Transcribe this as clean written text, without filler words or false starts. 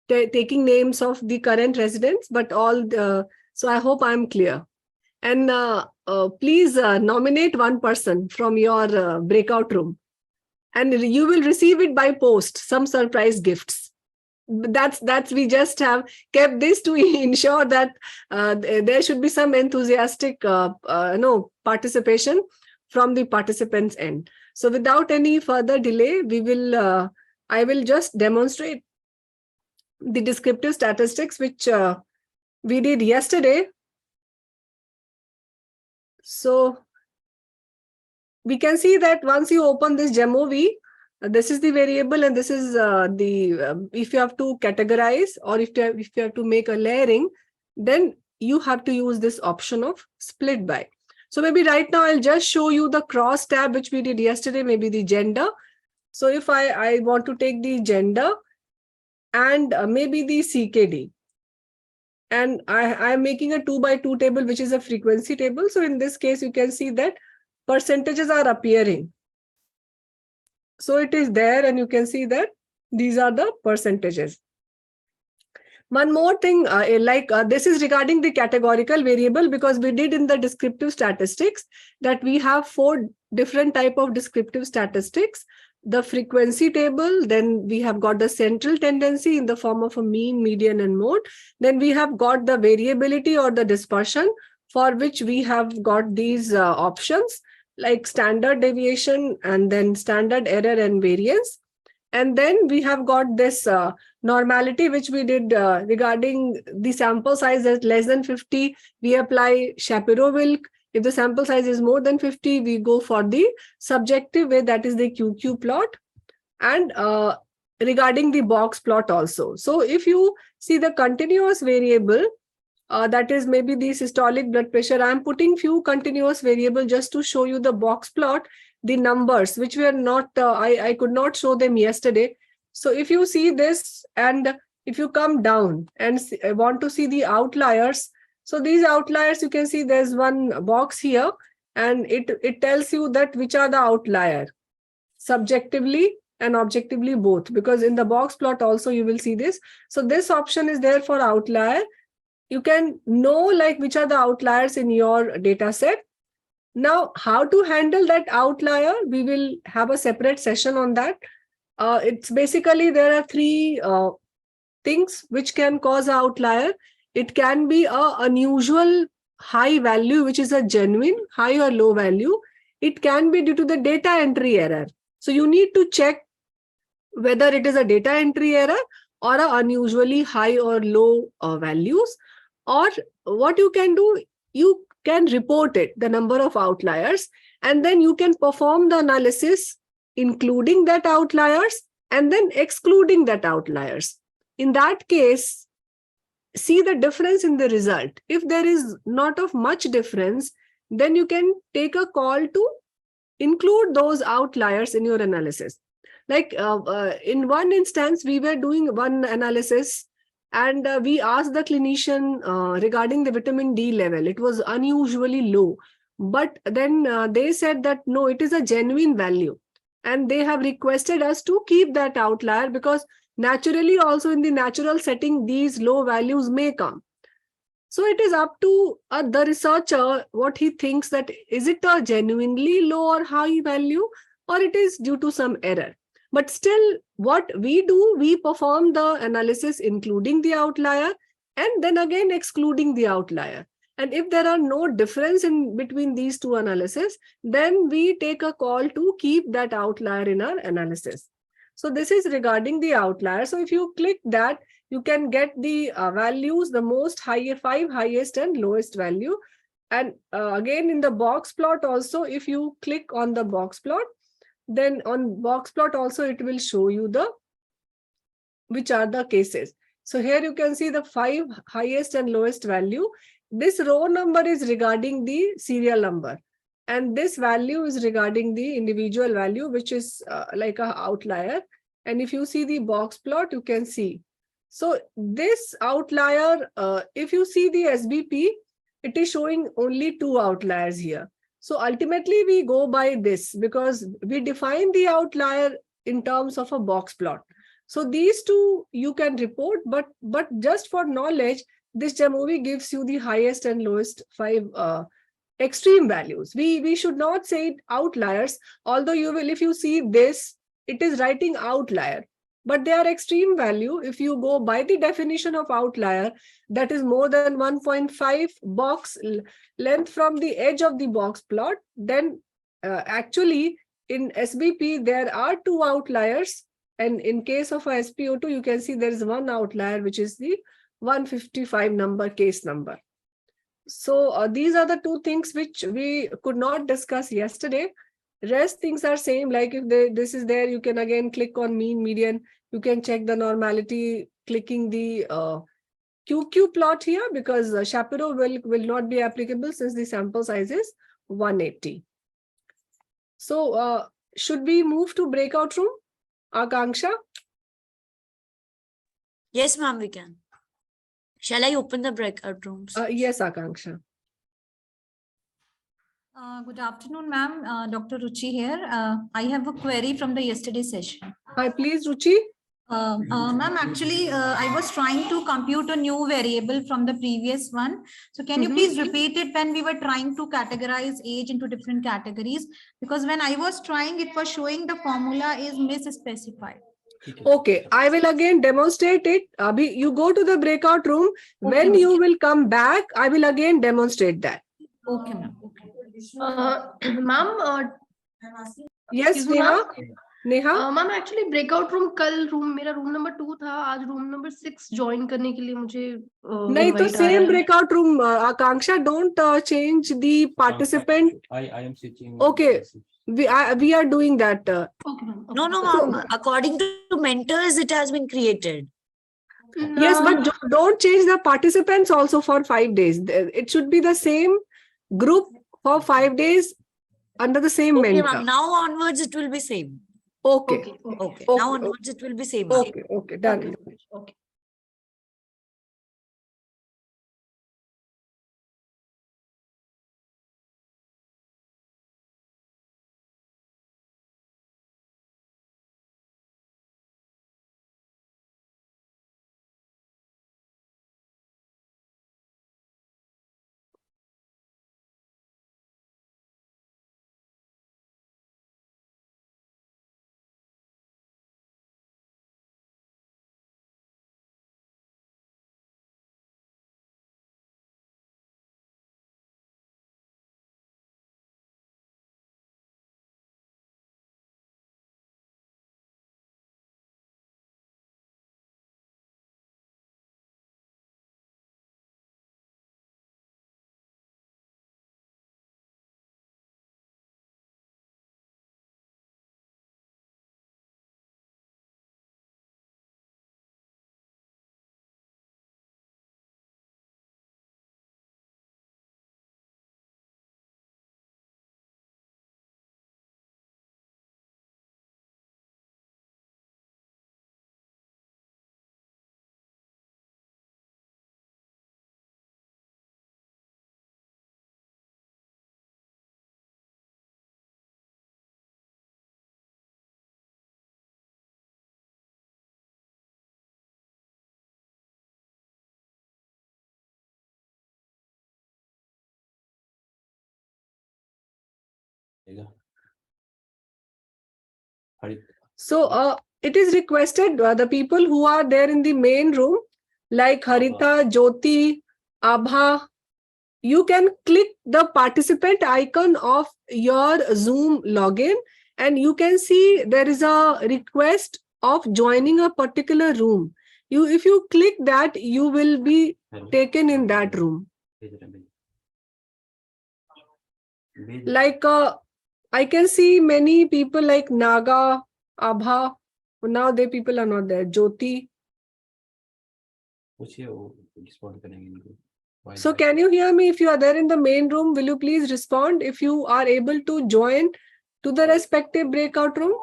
taking names of the current residents, but so I hope I'm clear. And please nominate one person from your breakout room, and you will receive it by post, some surprise gifts. That's we just have kept this to ensure that there should be some enthusiastic participation from the participants' end. So without any further delay, I will just demonstrate the descriptive statistics which we did yesterday. So we can see that once you open this GEMOV, this is the variable, and this is if you have to categorize, or if you have to make a layering, then you have to use this option of split by. So maybe right now I'll just show you the cross tab which we did yesterday, maybe the gender. So if I want to take the gender and maybe the CKD, and I'm making a 2x2 table, which is a frequency table. So in this case, you can see that percentages are appearing. So it is there, and you can see that these are the percentages. One more thing, this is regarding the categorical variable, because we did in the descriptive statistics that we have 4 different type of descriptive statistics. The frequency table, then we have got the central tendency in the form of a mean, median, and mode. Then we have got the variability or the dispersion, for which we have got these options like standard deviation, and then standard error and variance. And then we have got this normality, which we did regarding the sample size is less than 50. We apply Shapiro-Wilk. If the sample size is more than 50, we go for the subjective way, that is the QQ plot. And regarding the box plot also. So if you see the continuous variable, that is maybe the systolic blood pressure, I'm putting few continuous variable just to show you the box plot, the numbers, which were not, I could not show them yesterday. So if you see this, and if you come down and want to see the outliers, so these outliers, you can see there's one box here, and it tells you that which are the outlier, subjectively and objectively both, because in the box plot also you will see this. So this option is there for outlier. You can know like which are the outliers in your data set. Now, how to handle that outlier, we will have a separate session on that. It's basically, there are 3 things which can cause an outlier. It can be an unusual high value, which is a genuine high or low value. It can be due to the data entry error. So you need to check whether it is a data entry error or an unusually high or low values. Or what you can do, you can report it, the number of outliers, and then you can perform the analysis, including that outliers and then excluding that outliers. In that case, see the difference in the result. If there is not of much difference, then you can take a call to include those outliers in your analysis. Like in one instance, we were doing one analysis, and we asked the clinician regarding the vitamin D level. It was unusually low. But then they said that, no, it is a genuine value. And they have requested us to keep that outlier, because naturally also in the natural setting, these low values may come. So it is up to the researcher what he thinks, that is it a genuinely low or high value, or it is due to some error. But still, what we do, we perform the analysis including the outlier and then again excluding the outlier. And if there are no difference in between these 2 analyses, then we take a call to keep that outlier in our analysis. So this is regarding the outlier. So if you click that, you can get the values, the most 5 highest and lowest value. And again, in the box plot also, if you click on the box plot, then on box plot also it will show you which are the cases. So here you can see the 5 highest and lowest value. This row number is regarding the serial number, and this value is regarding the individual value, which is like a outlier. And if you see the box plot, you can see. So this outlier, if you see the SBP, it is showing only 2 outliers here. So ultimately we go by this, because we define the outlier in terms of a box plot. So these two you can report, but just for knowledge, this Jamovi gives you the highest and lowest 5 extreme values. We should not say outliers, although you will, if you see this, it is writing outlier, but they are extreme value. If you go by the definition of outlier, that is more than 1.5 box length from the edge of the box plot, then actually in SBP there are 2 outliers, and in case of a SPO2 you can see there is 1 outlier, which is the 155 number case number. So these are the 2 things which we could not discuss yesterday. Rest things are same, like if this is there, you can again click on mean, median, you can check the normality clicking the QQ plot here, because Shapiro will not be applicable since the sample size is 180. So should we move to breakout room, Akanksha? Yes, ma'am, we can. Shall I open the breakout rooms? Yes, Akanksha. Good afternoon, ma'am. Dr. Ruchi here. I have a query from the yesterday session. Hi, please, Ruchi. Ma'am, actually, I was trying to compute a new variable from the previous one. So can you please repeat it when we were trying to categorize age into different categories? Because when I was trying, it was showing the formula is misspecified. Okay, I will again demonstrate it. Abhi, you go to the breakout room. When Okay. you will come back, I will again demonstrate that. Okay, ma'am. Okay. Ma'am, Yes, excuse me, Neha. ma'am. Neha. Ma'am actually breakout room कल मेरा room number 2 था, आज room number 6 join करने के लिए मुझे नहीं तो same breakout room, Akanksha, don't change the participant. I am switching. Okay, we are doing that. Okay, ma'am. No, ma'am. According to mentors, it has been created. Yes, but don't change the participants also for 5 days. It should be the same group for 5 days under the same Okay, mentor. ma'am. Now onwards, it will be same. Okay. Okay. Okay. Now onwards, it will be same. ma'am. Okay, done. Okay. So it is requested the people who are there in the main room, like Harita, Jyoti, Abha, you can click the participant icon of your Zoom login and you can see there is a request of joining a particular room. If you click that, you will be taken in that room. Like I can see many people like Naga, Abha. Now they people are not there. Jyoti. So can you hear me? If you are there in the main room, will you please respond if you are able to join to the respective breakout room?